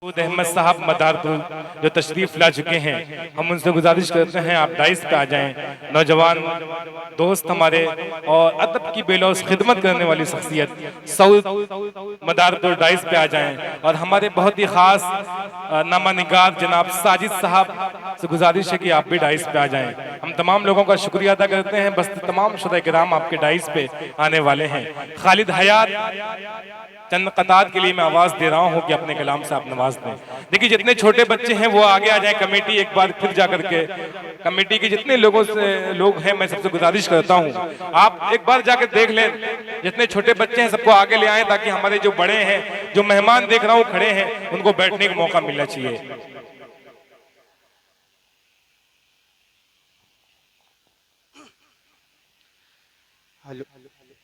अहमद साहब मदारपुर जो तशरीफ ला चुके हैं, हम उनसे गुजारिश करते हैं आप डाइस पे आ जाएं। नौजवान दोस्त हमारे और अदब की बेलौस खिदमत करने वाली शख्सियत सऊद मदारपुर डाइस पे आ जाएं। और हमारे बहुत ही खास नामा निगार जनाब साजिद साहब से गुजारिश है कि आप भी डाइस पे आ जाएं। हम तमाम लोगों का शुक्रिया अदा करते हैं। बस तमाम शुरा किराम आपके डाइस पे आने वाले हैं। खालिद हयात चंद कतार के लिए मैं आवाज दे रहा हूं कि अपने कलाम से आप नवाज दें। देखिए जितने छोटे बच्चे हैं वो आगे आ जाएं। कमेटी एक बार फिर जाकर के कमेटी के जितने लोग हैं मैं सबसे गुजारिश करता हूं आप एक बार जाकर देख लें। जितने छोटे बच्चे हैं सबको आगे ले आएं ताकि हमारे जो बड़े हैं, जो मेहमान देख रहा हूं खड़े हैं, उनको बैठने का मौका मिलना चाहिए।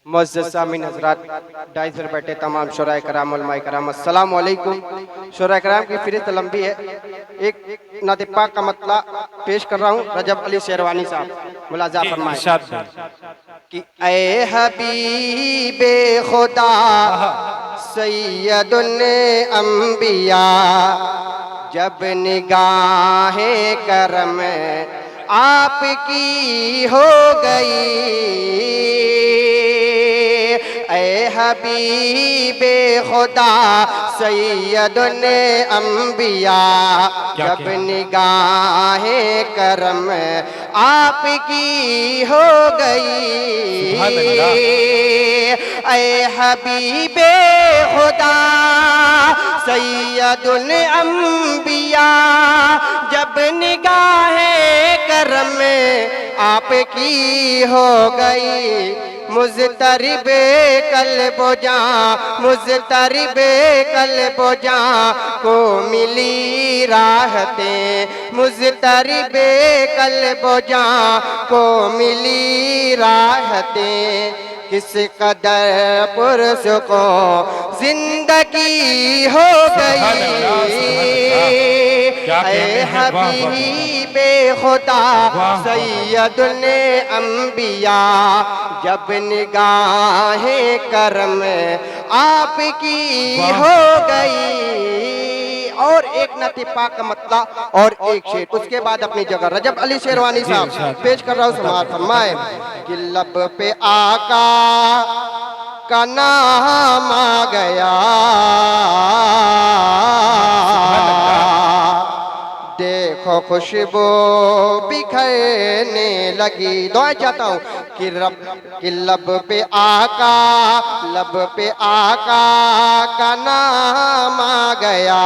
मुअज़्ज़ज़ सामीन हज़रात, डाइस पर बैठे तमाम शुराए कराम उलमाए कराम, अस्सलाम वालेकुम। शुराए कराम की फ़हरिस्त लंबी है। एक नाते पाक का मतला पेश कर रहा हूँ। रजब अली शेरवानी साहब मुलाजा फरमाए कि ऐ हबीबे खुदा सैयदुल अंबिया, जब निगाहे करम आपकी हो गई। ऐ हबीबे खुदा सैयदुल अंबिया, जब निगाहे करम आपकी हो गई। ऐ हबीबे खुदा सैयदुल अंबिया, जब निगाहे करम आपकी हो गई। मुज़तरिबे क़ल्बो जां, मुज़तरिबे क़ल्बो जां को मिली राहतें, मुज़तरिबे क़ल्बो जां को मिली राहतें। किस कदर पुरस को जिंदगी हो गई। ऐ हबीबे खुदा सैयदुल अंबिया, जब निगाहे करम आपकी हो गई। और एक नती पाक का मतला और एक शेर, उसके बाद अपनी जगह रजब अली शेरवानी साहब पेश कर रहा हूँ। समाअत फरमाए कि लब पे आका का नाम आ गया, देखो खुशबू बिखरने लगी। दुआ चाहता हूँ कि लब पे आका, लब पे आका का नाम आ गया,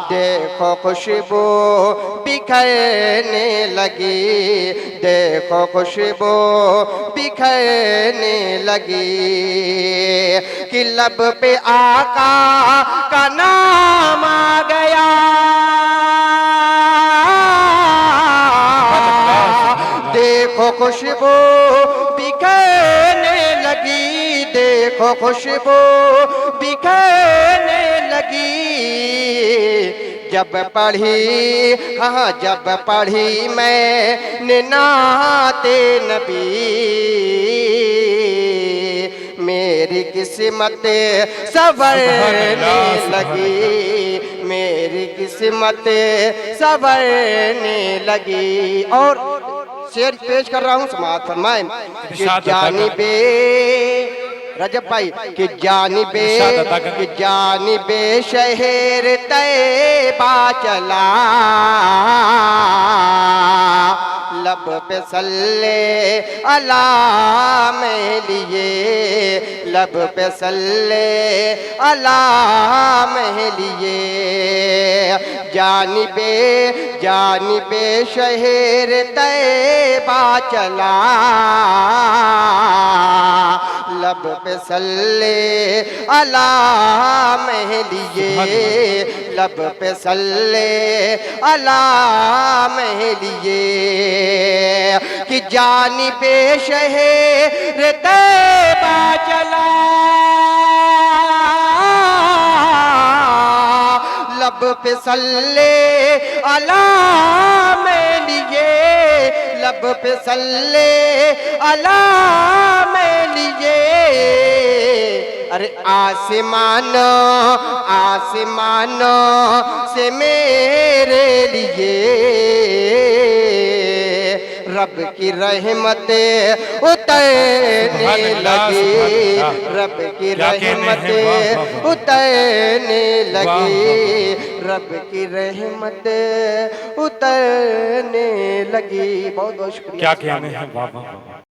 देखो खुशबू बिखरने लगी, देखो खुशबू बिखरने लगी। कि लब पे आका का नाम आ गया, देखो खुशबू बिखरने लगी, देखो खुशबू बिखरने लगी। जब पढ़ी, हाँ जब पढ़ी मैंने नाते नबी, मेरी किस्मत संवरने लगी, मेरी किस्मत संवरने लगी। और शेर पेश कर रहा हूँ। समाअत फरमाए कि जानिबे रजब भाई कि जानिबे शहर तैबा चला, लब पे सल्ले अला में लिए, लब पे सल्ले अला में लिए। जानिबे शहर तैबा चला, लब पे सल्ले अला में लिए, लब पे सल्ले अला में लिए। कि जानिबे शहर तैबा चला, लब पे सल्ले अला में लिए, लब पे सल्ले अला में लिए। अरे आसमानों से मेरे लिए रब की रहमतें उतरने लगी, रब की रहमतें उतरने लगी, रब की रहमतें उतरने लगी। बहुत बहुत शुक्रिया। क्या कहने हैं, वाह वाह वाह।